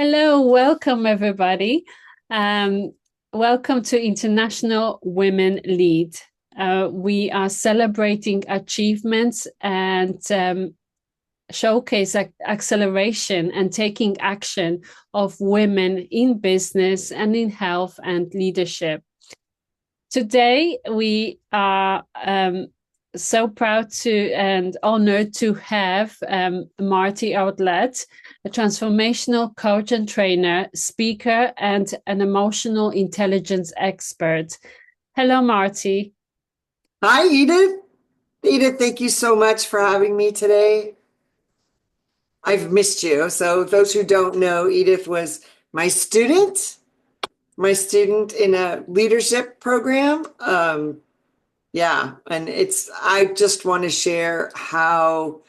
Hello, welcome everybody. Um, Welcome to International Women Lead. We are celebrating achievements and showcase acceleration and taking action of women in business and in health and leadership. Today, we are so proud to and honored to have Marti Outlet, a transformational coach and trainer, speaker, and an emotional intelligence expert. Hello, Marti. Hi, Edith. Edith, thank you so much for having me today. I've missed you. So, those who don't know, Edith was my student in a leadership program. Yeah, and I just want to share how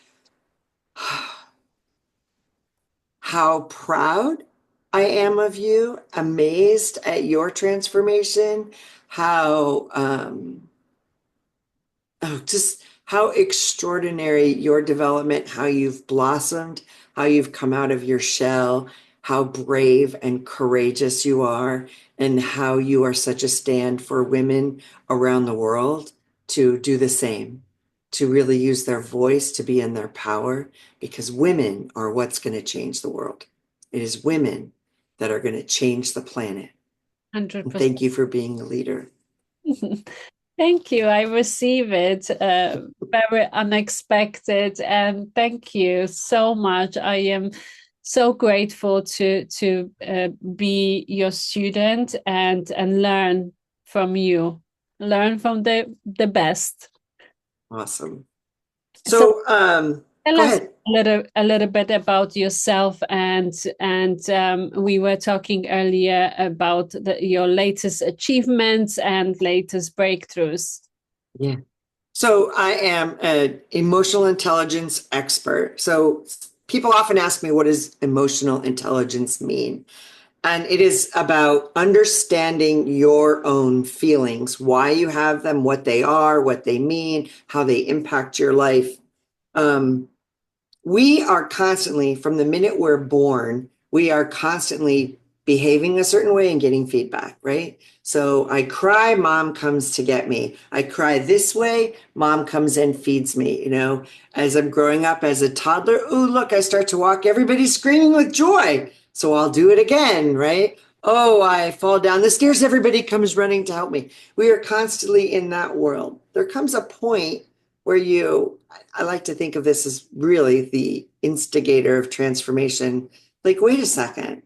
proud I am of you, amazed at your transformation, how just how extraordinary your development, how you've blossomed, how you've come out of your shell, how brave and courageous you are, and how you are such a stand for women around the world to do the same, to really use their voice, to be in their power, because women are what's going to change the world. It is women that are going to change the planet. And 100%. thank you for being a leader. Thank you. I receive it very unexpected, and thank you so much. I am so grateful to be your student and learn from you, learn from the best. Awesome. So So, tell go us ahead. a little bit about yourself, we were talking earlier about your latest achievements and latest breakthroughs. Yeah. So I am an emotional intelligence expert. So people often ask me, what does emotional intelligence mean? And it is about understanding your own feelings, why you have them, what they are, what they mean, how they impact your life. Um, we are constantly, from the minute we're born, we are constantly behaving a certain way and getting feedback, right? So I cry, mom comes to get me. I cry this way, mom comes and feeds me. As I'm growing up as a toddler, oh, look, I start to walk, everybody's screaming with joy. So I'll do it again, right? Oh, I fall down the stairs, everybody comes running to help me. We are constantly in that world. There comes a point where I like to think of this as really the instigator of transformation. Like, wait a second,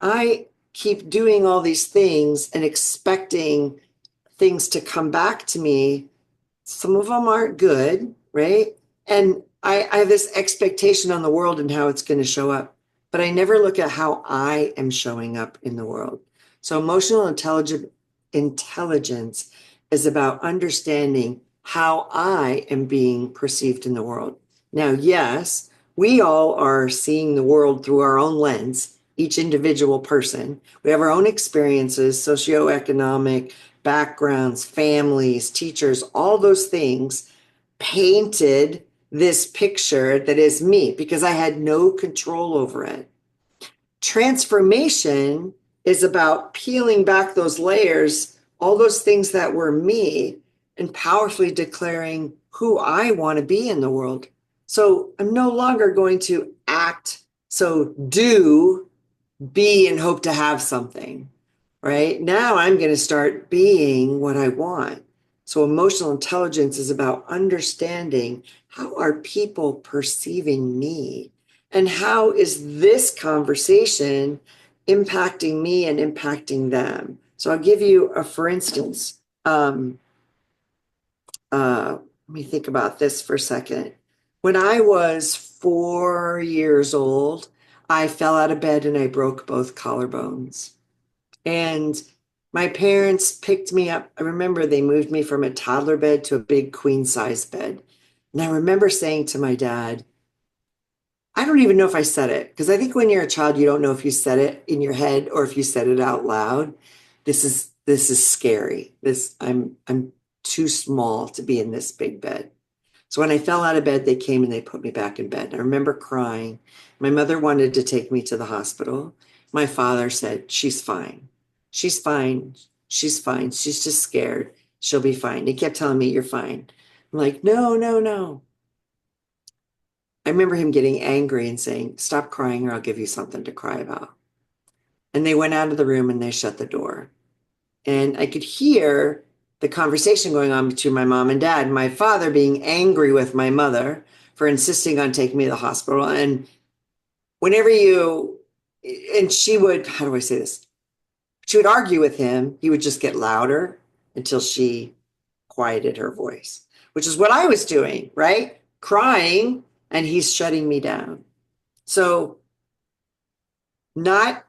I keep doing all these things and expecting things to come back to me. Some of them aren't good, right? And I have this expectation on the world and how it's going to show up, but I never look at how I am showing up in the world. So intelligence is about understanding how I am being perceived in the world. Now, yes, we all are seeing the world through our own lens, each individual person. We have our own experiences, socioeconomic backgrounds, families, teachers, all those things painted this picture that is me because I had no control over it. Transformation is about peeling back those layers, all those things that were me, and powerfully declaring who I want to be in the world. So I'm no longer going to act, so do, be, and hope to have something, right? Now I'm going to start being what I want. So emotional intelligence is about understanding, how are people perceiving me? And how is this conversation impacting me and impacting them? So I'll give you a for instance. Let me think about this for a second. When I was 4 years old, I fell out of bed and I broke both collarbones. And my parents picked me up. I remember they moved me from a toddler bed to a big queen size bed. And I remember saying to my dad, I don't even know if I said it, because I think when you're a child, you don't know if you said it in your head or if you said it out loud. This is scary. I'm too small to be in this big bed. So when I fell out of bed, they came and they put me back in bed. I remember crying. My mother wanted to take me to the hospital. My father said, she's fine. She's fine. She's fine. She's just scared. She'll be fine. He kept telling me, you're fine. I'm like, no, no, no. I remember him getting angry and saying, stop crying or I'll give you something to cry about. And they went out of the room and they shut the door. And I could hear the conversation going on between my mom and dad, and my father being angry with my mother for insisting on taking me to the hospital. And whenever you, and she would, how do I say this? She would argue with him, he would just get louder until she quieted her voice, which is what I was doing, right? Crying, and he's shutting me down. So, not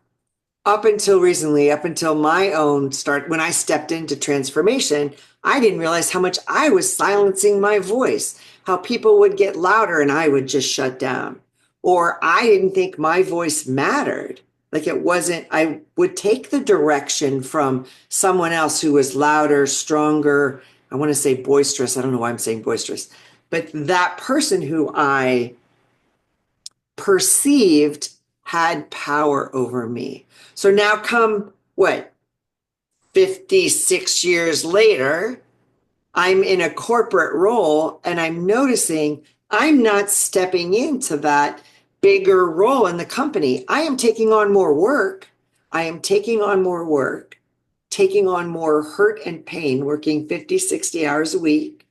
up until recently, up until my own start, when I stepped into transformation, I didn't realize how much I was silencing my voice, how people would get louder and I would just shut down. Or I didn't think my voice mattered. Like it wasn't, I would take the direction from someone else who was louder, stronger. I want to say boisterous. I don't know why I'm saying boisterous, but that person who I perceived had power over me. So now come what, 56 years later, I'm in a corporate role and I'm noticing I'm not stepping into that bigger role in the company. I am taking on more work. I am taking on more work, taking on more hurt and pain, working 50, 60 hours a week,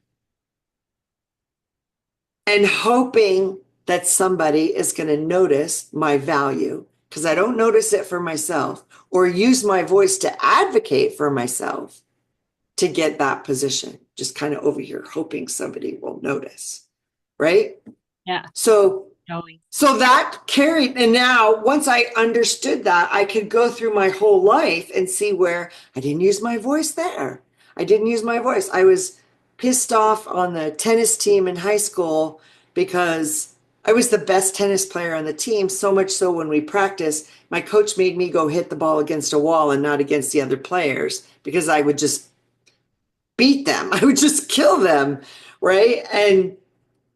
and hoping that somebody is going to notice my value because I don't notice it for myself or use my voice to advocate for myself to get that position. Just kind of over here hoping somebody will notice, right? Yeah. So Knowing. so that carried, and now once I understood that, I could go through my whole life and see where I didn't use my voice there. I didn't use my voice. I was pissed off on the tennis team in high school because I was the best tennis player on the team, so much so when we practiced, my coach made me go hit the ball against a wall and not against the other players because I would just beat them. I would just kill them, right? And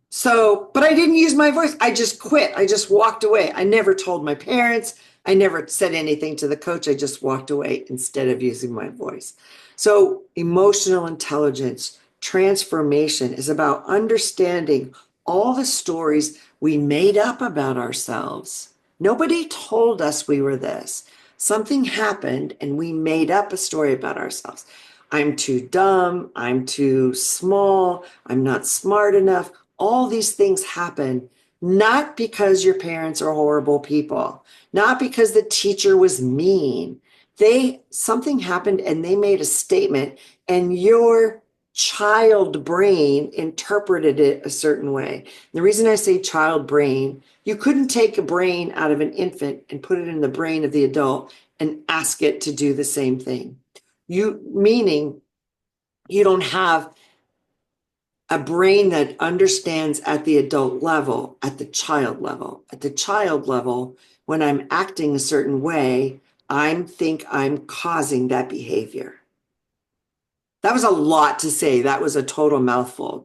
so, but I didn't use my voice. I just quit. I just walked away. I never told my parents. I never said anything to the coach. I just walked away instead of using my voice. So, emotional intelligence, transformation is about understanding all the stories we made up about ourselves. Nobody told us we were this. Something happened and we made up a story about ourselves. I'm too dumb. I'm too small. I'm not smart enough. All these things happen not because your parents are horrible people, not because the teacher was mean. Something happened and they made a statement and your child brain interpreted it a certain way. The reason I say child brain, you couldn't take a brain out of an infant and put it in the brain of the adult and ask it to do the same thing. Meaning you don't have a brain that understands at the adult level, at the child level. At the child level, when I'm acting a certain way, I think I'm causing that behavior. That was a lot to say. That was a total mouthful.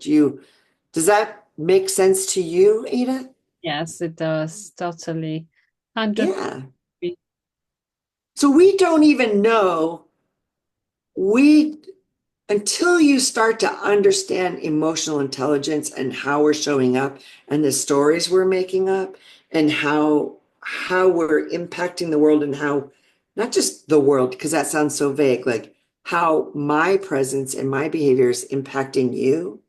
Does that make sense to you, Ada? Yes, it does. Totally. 100%. Yeah. So we don't even know, we until you start to understand emotional intelligence and how we're showing up and the stories we're making up and how we're impacting the world and how not just the world because that sounds so vague, like how my presence and my behavior is impacting you,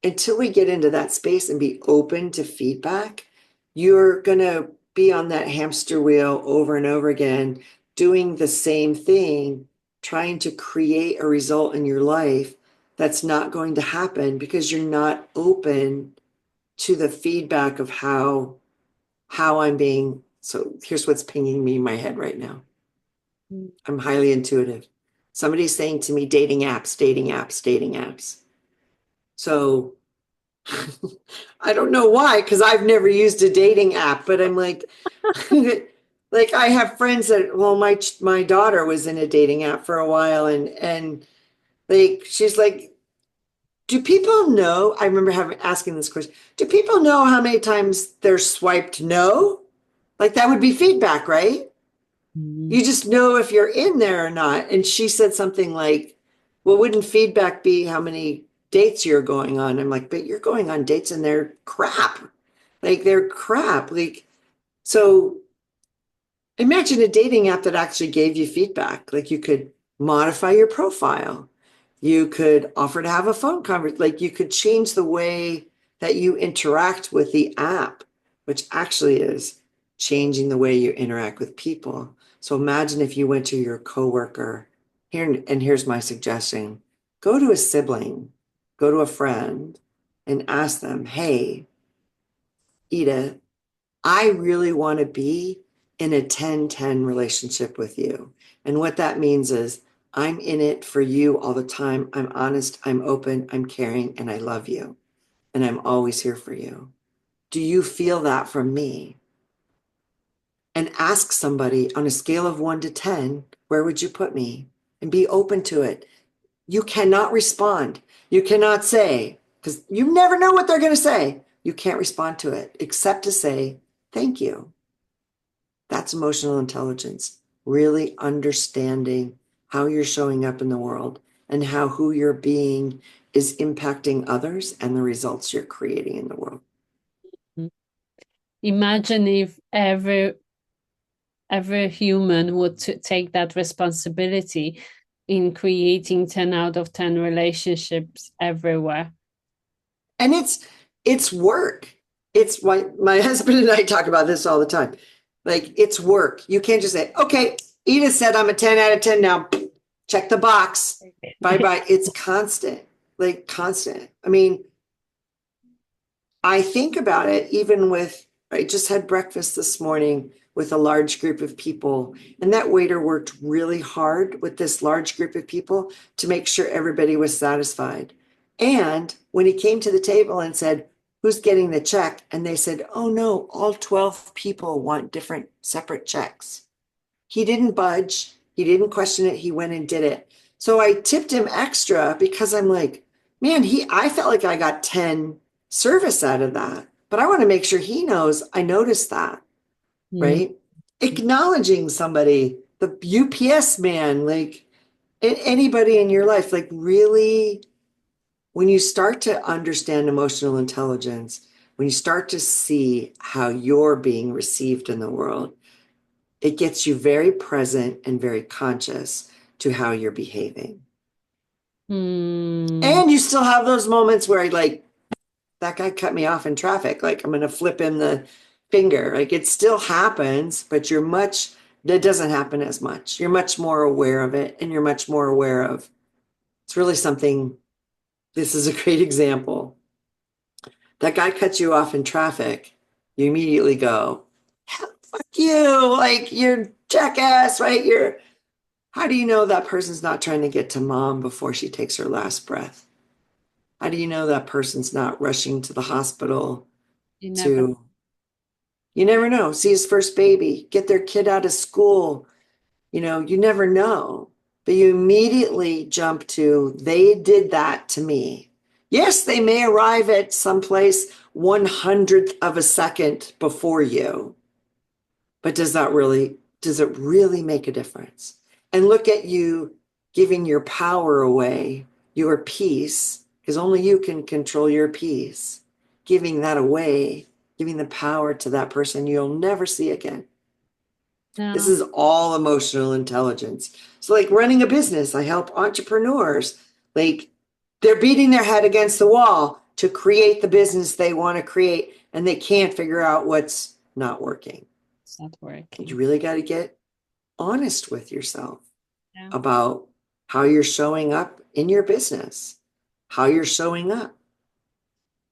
until we get into that space and be open to feedback, you're going to be on that hamster wheel over and over again, doing the same thing, trying to create a result in your life that's not going to happen because you're not open to the feedback of how I'm being. So here's what's pinging me in my head right now. I'm highly intuitive. Somebody's saying to me, dating apps, dating apps, dating apps. So I don't know why, because I've never used a dating app, but I'm like, like I have friends that, well, my daughter was in a dating app for a while, and like she's like, do people know? I remember having asking this question. Do people know how many times they're swiped no? Like that would be feedback, right? Mm. You just know if you're in there or not. And she said something like, well, wouldn't feedback be how many dates you're going on? I'm like, but you're going on dates and they're crap. Like they're crap. Like, so imagine a dating app that actually gave you feedback. Like you could modify your profile. You could offer to have a phone conversation. Like you could change the way that you interact with the app, which actually is changing the way you interact with people. So imagine if you went to your coworker here, and here's my suggestion. Go to a sibling, go to a friend and ask them, hey, Edith, I really want to be in a 10-10 relationship with you. And what that means is I'm in it for you all the time. I'm honest, I'm open, I'm caring, and I love you. And I'm always here for you. Do you feel that from me? And ask somebody on a scale of 1 to 10, where would you put me? And be open to it. You cannot respond. You cannot say, because you never know what they're going to say. You can't respond to it except to say, thank you. That's emotional intelligence, really understanding how you're showing up in the world and how who you're being is impacting others and the results you're creating in the world. Imagine if every human would take that responsibility in creating 10 out of 10 relationships everywhere. And it's work. It's why my husband and I talk about this all the time. Like it's work. You can't just say, okay, Edith said I'm a 10 out of 10 now. Check the box. Bye bye. It's constant, like constant. I mean, I think about it even with, I just had breakfast this morning with a large group of people, and that waiter worked really hard with this large group of people to make sure everybody was satisfied. And when he came to the table and said, who's getting the check? And they said, oh no, all 12 people want different separate checks. He didn't budge. He didn't question it. He went and did it. So I tipped him extra because I'm like, man, I felt like I got 10 service out of that. But I want to make sure he knows I noticed that, Mm. right? Acknowledging somebody, the UPS man, like anybody in your life, like really, when you start to understand emotional intelligence, when you start to see how you're being received in the world, it gets you very present and very conscious to how you're behaving. Mm. And you still have those moments where like that guy cut me off in traffic, like I'm going to flip him the finger. Like it still happens, but that doesn't happen as much. You're much more aware of it and you're much more aware of it's really something. This is a great example. That guy cuts you off in traffic. You immediately go, fuck you, like you're jackass, right? How do you know that person's not trying to get to mom before she takes her last breath? How do you know that person's not rushing to the hospital You never. to, you never know, see his first baby, get their kid out of school? You never know. But you immediately jump to, they did that to me. Yes, they may arrive at someplace 100th of a second before you, but does it really make a difference? And look at you giving your power away, your peace, because only you can control your peace, giving that away, giving the power to that person you'll never see again. This No. is all emotional intelligence. So, like running a business, I help entrepreneurs. Like they're beating their head against the wall to create the business they want to create, and they can't figure out what's not working. It's not You working. really got to get honest with yourself Yeah. about how you're showing up in your business, how you're showing up.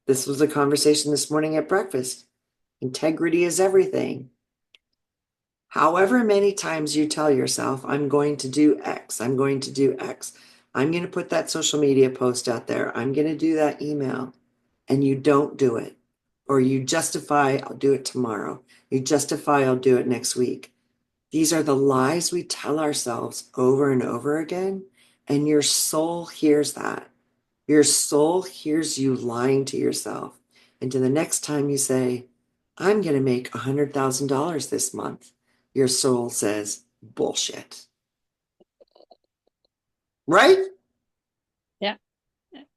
This was a conversation this morning at breakfast. Integrity is everything. However many times you tell yourself, I'm going to do X, I'm going to do X, I'm going to put that social media post out there, I'm going to do that email, and you don't do it, or you justify, I'll do it tomorrow, you justify, I'll do it next week. These are the lies we tell ourselves over and over again, and your soul hears that. Your soul hears you lying to yourself. And to the next time you say, I'm going to make $100,000 this month, your soul says, bullshit. Right? Yeah.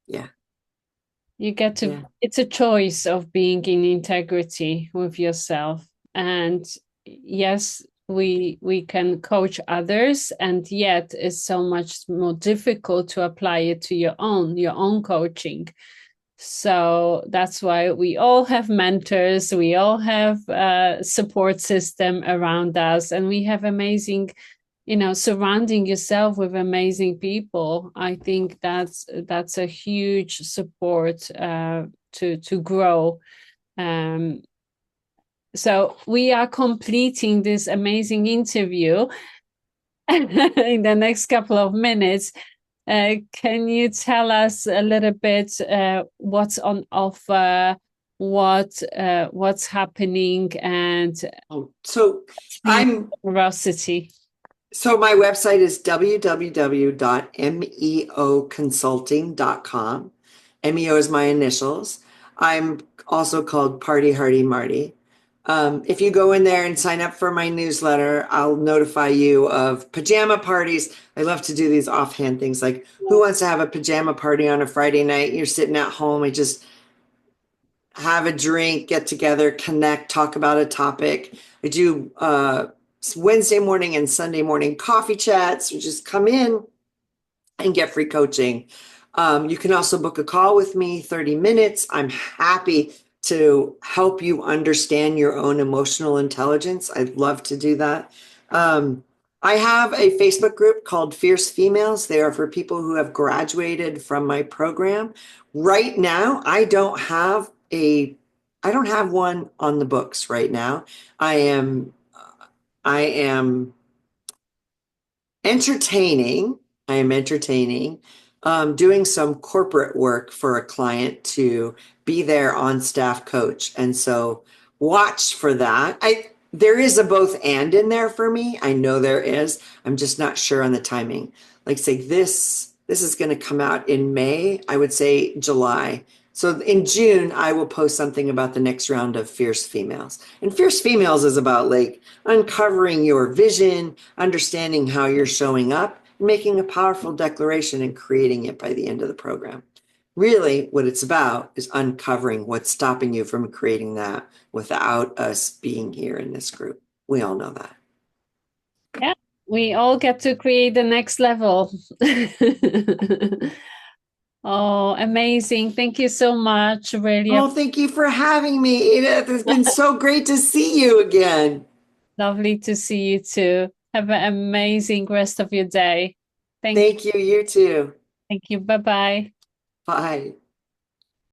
Yeah. You get to, Yeah. it's a choice of being in integrity with yourself. And yes, we can coach others, and yet it's so much more difficult to apply it to your own coaching. So that's why we all have mentors, we all have a support system around us, and we have amazing, surrounding yourself with amazing people. I think that's a huge support to grow. Um, so we are completing this amazing interview in the next couple of minutes. Can you tell us a little bit what's on offer, what's happening, and Oh, so the I'm curiosity? so my website is www.meoconsulting.com. MEO is my initials. I'm also called Party Hardy Marty. If you go in there and sign up for my newsletter, I'll notify you of pajama parties. I love to do these offhand things like who wants to have a pajama party on a Friday night? You're sitting at home. I just have a drink, get together, connect, talk about a topic. I do Wednesday morning and Sunday morning coffee chats. You just come in and get free coaching. You can also book a call with me, 30 minutes. I'm happy to help you understand your own emotional intelligence. I'd love to do that. I have a Facebook group called Fierce Females. They are for people who have graduated from my program. Right now, I don't have one on the books right now. I am entertaining. I am entertaining, doing some corporate work for a client to be their on staff coach. And so watch for that. There is a both and in there for me. I know there is. I'm just not sure on the timing. Like say this is going to come out in May. I would say July. So in June, I will post something about the next round of Fierce Females. And Fierce Females is about like uncovering your vision, understanding how you're showing up, making a powerful declaration and creating it by the end of the program. Really, what it's about is uncovering what's stopping you from creating that without us being here in this group. We all know that. Yeah, we all get to create the next level. Oh, amazing. Thank you so much. Really Oh, thank you for having me, Edith. It's been so great to see you again. lovely to see you too. Have an amazing rest of your day. Thank you. Thank you, you too. Thank you. Bye bye. Bye.